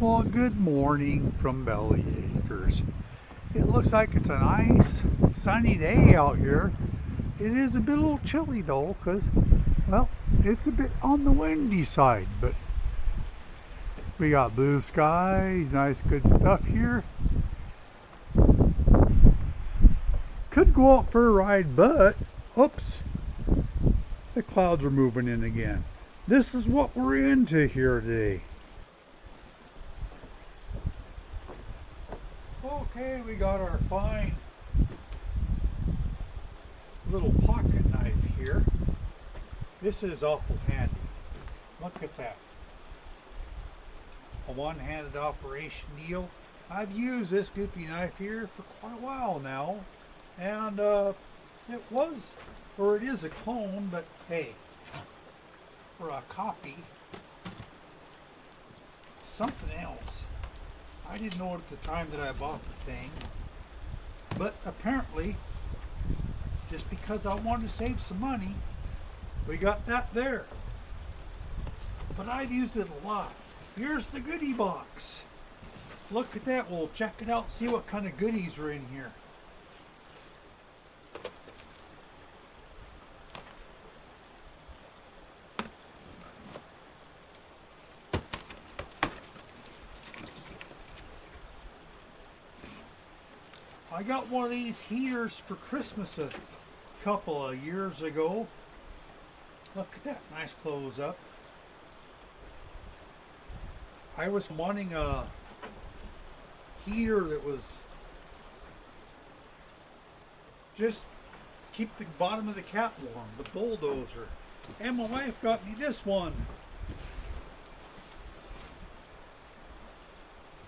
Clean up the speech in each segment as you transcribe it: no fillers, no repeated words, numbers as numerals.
Well, good morning from Belly Acres. It looks like it's a nice sunny day out here. It is a bit a little chilly though, because, well, it's a bit on the windy side, but we got blue skies, nice good stuff here. Could go out for a ride, but, oops, the clouds are moving in again. This is what we're into here today. Okay, we got our fine little pocket knife here. This is awful handy. Look at that. A one-handed operation deal. I've used this goofy knife here for quite a while now, and it is a clone, but hey, for a copy, something else. I didn't know at the time that I bought the thing, but apparently, just because I wanted to save some money, we got that there. But I've used it a lot. Here's the goodie box. Look at that. We'll check it out, see what kind of goodies are in here. I got one of these heaters for Christmas a couple of years ago. Look at that, nice close up. I was wanting a heater that was just keep the bottom of the cat warm, the bulldozer. And my wife got me this one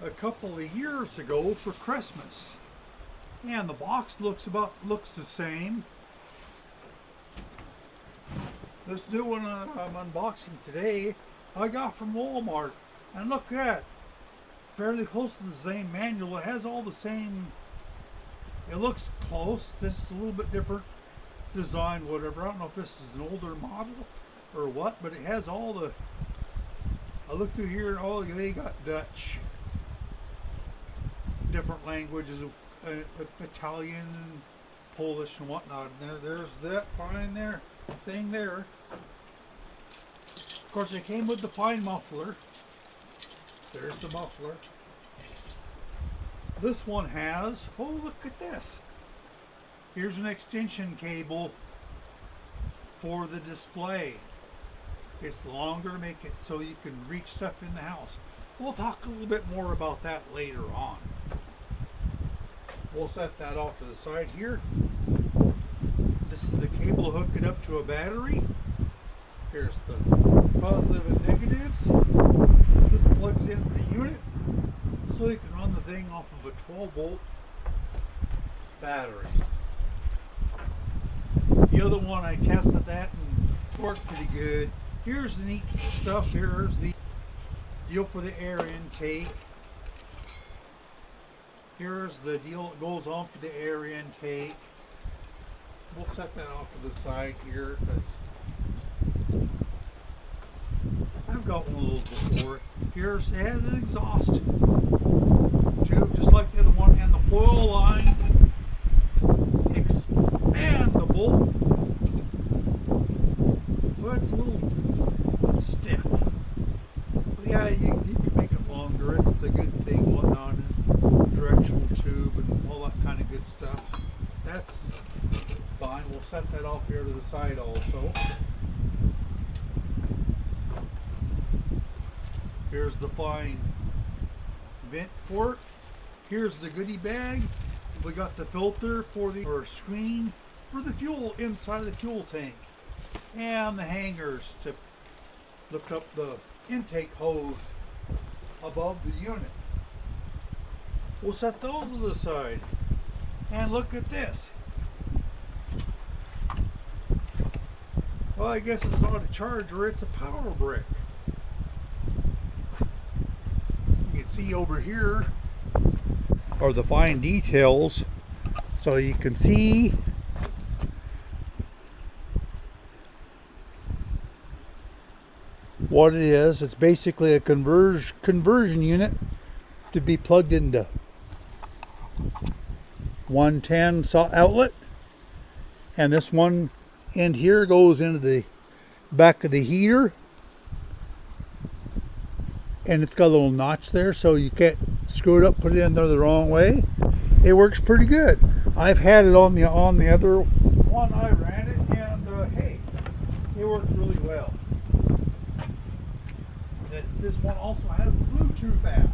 a couple of years ago for Christmas. And the box looks the same. This new one I'm unboxing today, I got from Walmart. And look at that. Fairly close to the same manual. It has all the same. It looks close. This is a little bit different design, whatever. I don't know if this is an older model or what, but it has all the. I look through here, they got Dutch, different languages. Italian and Polish and whatnot. And there's that fine thing there. Of course, it came with the fine muffler. There's the muffler. This one has, oh, look at this. Here's an extension cable for the display. It's longer to make it so you can reach stuff in the house. We'll talk a little bit more about that later on. We'll set that off to the side here. This is the cable to hook it up to a battery. Here's the positive and negatives. This plugs into the unit so you can run the thing off of a 12-volt battery. The other one, I tested that and worked pretty good. Here's the neat stuff. Here's the deal for the air intake. Here's the deal that goes on for the air intake. We'll set that off to the side here because I've got one of those before. It has an exhaust tube just like the other one, and the foil line expandable. Well, it's a little stiff. But yeah, you can make it longer. It's the good thing, whatnot. Directional tube and all that kind of good stuff. That's fine. We'll set that off here to the side also. Here's the fine vent for it. Here's the goodie bag. We got the filter for the screen for the fuel inside of the fuel tank, and the hangers to lift up the intake hose above the unit. We'll set those to the side. And look at this. Well, I guess it's not a charger, it's a power brick. You can see over here are the fine details. So you can see what it is. It's basically a conversion unit to be plugged into 110 outlet, and this one end here goes into the back of the heater, and it's got a little notch there so you can't screw it up, put it in there the wrong way. It works pretty good. I've had it on the other one I ran it, and hey, it works really well. This one also has a Bluetooth app,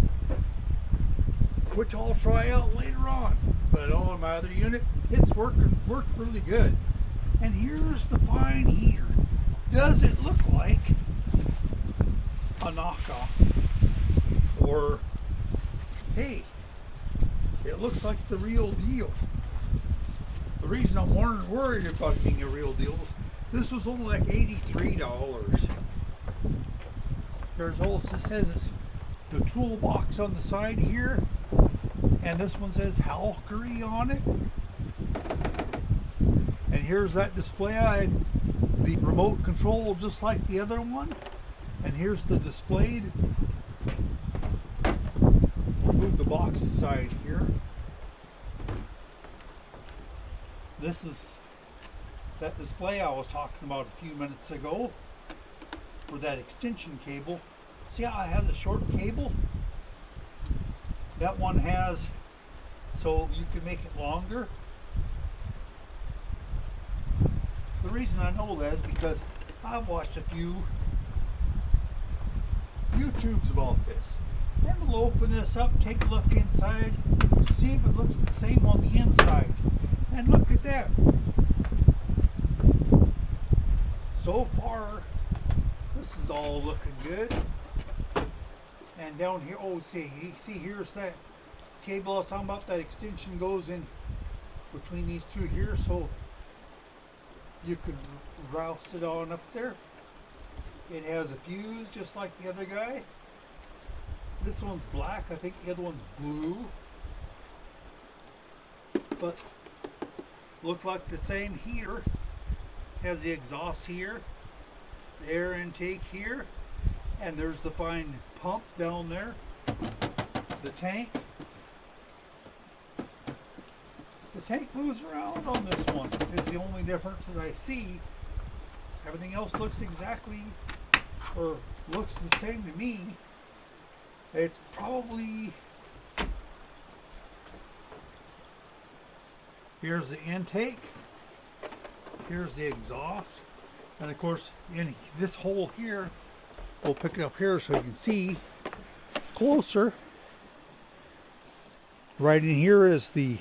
which I'll try out later on. But on my other unit, it's worked really good. And here's the fine heater. Does it look like a knockoff? Or, hey, it looks like the real deal. The reason I'm worried about it being a real deal is this was only like $83. There's also, it says it's the toolbox on the side here, and this one says Hcalory on it. And here's that display. I had the remote control just like the other one, and here's the display. We'll move the box aside here. This is that display I was talking about a few minutes ago for that extension cable. See how it has a short cable? That one has, so you can make it longer. The reason I know that is because I've watched a few YouTubes about this. And we'll open this up, take a look inside, see if it looks the same on the inside. And look at that. So far, this is all looking good. And down here, oh, see here's that cable I was talking about. That extension goes in between these two here, so you could roust it on up there. It has a fuse just like the other guy. This one's black, I think the other one's blue. But look like the same here. Has the exhaust here, the air intake here, and there's the fine pump down there, the tank. The tank moves around on this one is the only difference that I see. Everything else looks exactly, or looks the same to me. It's probably, here's the intake, here's the exhaust, and of course in this hole here, we'll pick it up here so you can see closer. Right in here is the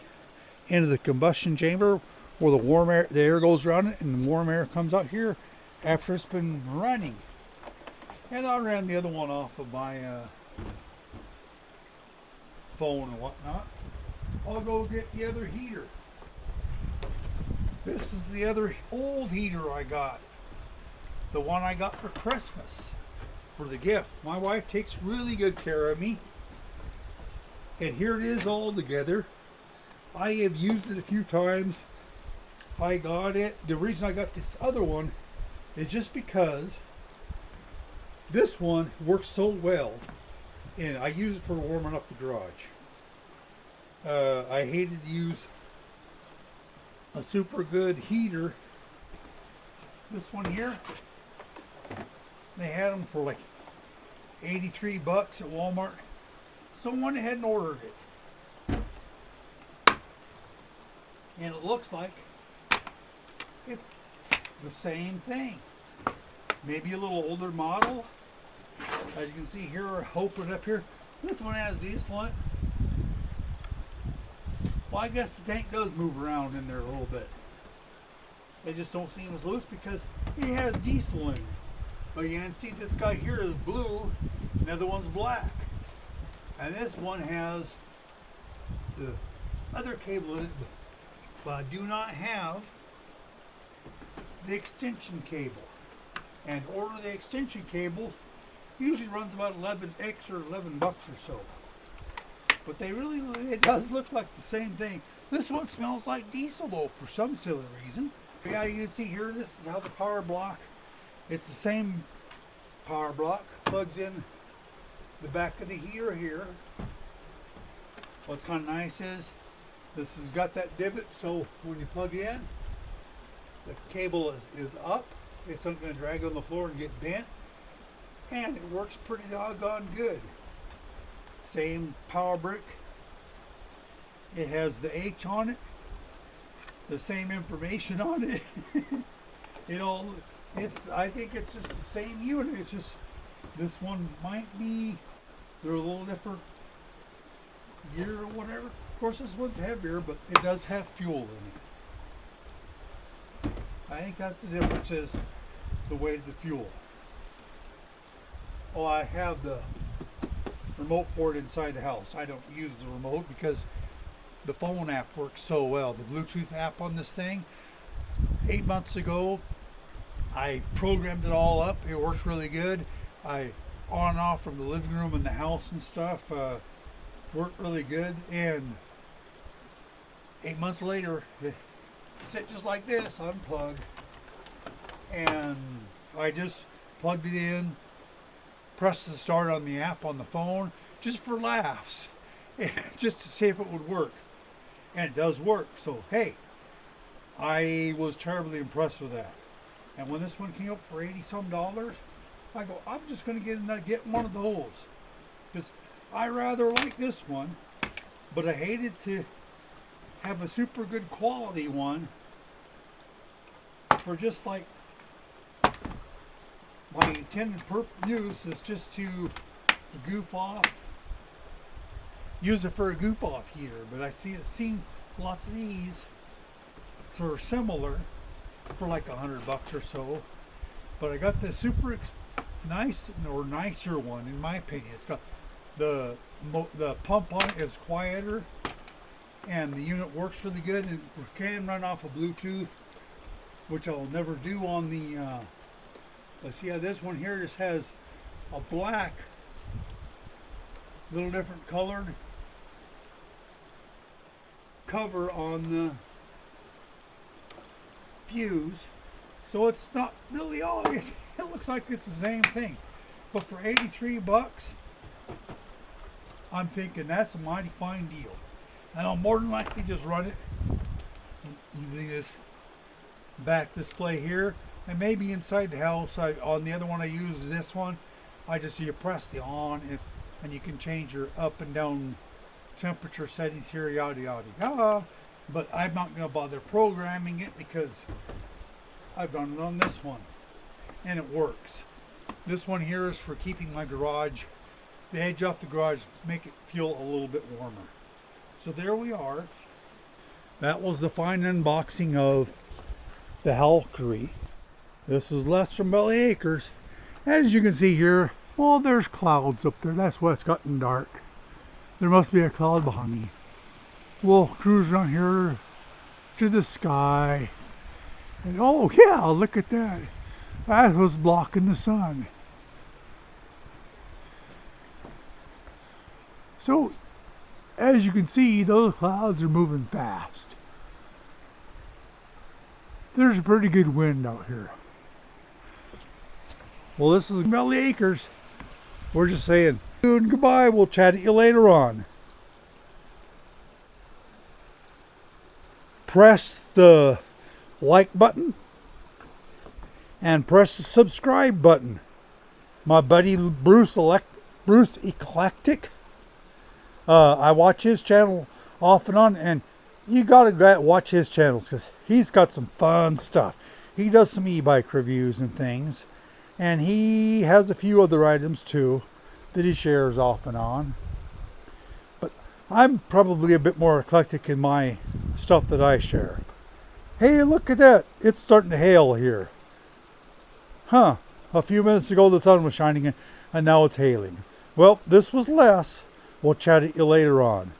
end of the combustion chamber where the warm air, the air goes around it, and the warm air comes out here after it's been running. And I ran the other one off of my phone and whatnot. I'll go get the other heater. This is the other old heater I got. The one I got for Christmas for the gift. My wife takes really good care of me. And here it is all together. I have used it a few times. I got it. The reason I got this other one is just because this one works so well, and I use it for warming up the garage. I hated to use a super good heater. This one here, they had them for like $83 at Walmart. Someone hadn't ordered it, and it looks like it's the same thing. Maybe a little older model. As you can see here, or open it up here, this one has diesel in it. Well, I guess the tank does move around in there a little bit. They just don't seem as loose because it has diesel in it. But you can see this guy here is blue, and the other one's black. And this one has the other cable in it, but I do not have the extension cable. And to order the extension cable usually runs about 11 extra, $11 or so. But they really, it does look like the same thing. This one smells like diesel though for some silly reason. Yeah, you can see here, this is how the power block, it's the same power block plugs in the back of the heater here. What's kind of nice is this has got that divot, so when you plug in, the cable is up. It's not going to drag on the floor and get bent, and it works pretty doggone good. Same power brick. It has the H on it, the same information on it. I think it's just the same unit. It's just this one might be, they're a little different year or whatever. Of course, this one's heavier, but it does have fuel in it. I think that's the difference, is the weight of the fuel. Oh, I have the remote for it inside the house. I don't use the remote because the phone app works so well. The Bluetooth app on this thing, 8 months ago, I programmed it all up. It works really good. I on and off from the living room and the house and stuff. Worked really good. And 8 months later, it sit just like this, unplugged, and I just plugged it in, pressed the start on the app on the phone, just for laughs, just to see if it would work. And it does work. So hey, I was terribly impressed with that. And when this one came up for $80 some, I go, I'm just going to get one of those, because I rather like this one, but I hated to have a super good quality one for just like my intended use is just to goof off, use it for a goof off heater. But I've seen lots of these sort of similar for like $100 or so. But I got the super nice or nicer one, in my opinion. It's got the pump on it is quieter, and the unit works really good, and it can run off of Bluetooth, which I'll never do on the let's see how this one here just has a black, little different colored cover on the fuse, so it's not really all, it looks like it's the same thing. But for $83, I'm thinking that's a mighty fine deal. And I'll more than likely just run it using this back display here, and maybe inside the house. On the other one I use this one, you press the on, and you can change your up and down temperature settings here, yada yada yada. But I'm not going to bother programming it because I've done it on this one, and it works. This one here is for keeping my garage, the edge off the garage, make it feel a little bit warmer. So there we are. That was the fine unboxing of the Hcalory. This is Les from Belly Acres. As you can see here, well, there's clouds up there. That's why it's gotten dark. There must be a cloud behind me. We'll cruise around here to the sky. And oh yeah, look at that. That was blocking the sun. So, as you can see, those clouds are moving fast. There's a pretty good wind out here. Well, this is Belly Acres. We're just saying goodbye. We'll chat at you later on. Press the like button and press the subscribe button. My buddy Bruce Eclectic, I watch his channel off and on, and you gotta watch his channels because he's got some fun stuff. He does some e-bike reviews and things, and he has a few other items too that he shares off and on. But I'm probably a bit more eclectic in my stuff that I share. Hey, look at that. It's starting to hail here. Huh. A few minutes ago the sun was shining and now it's hailing. Well, this was Les. We'll chat at you later on.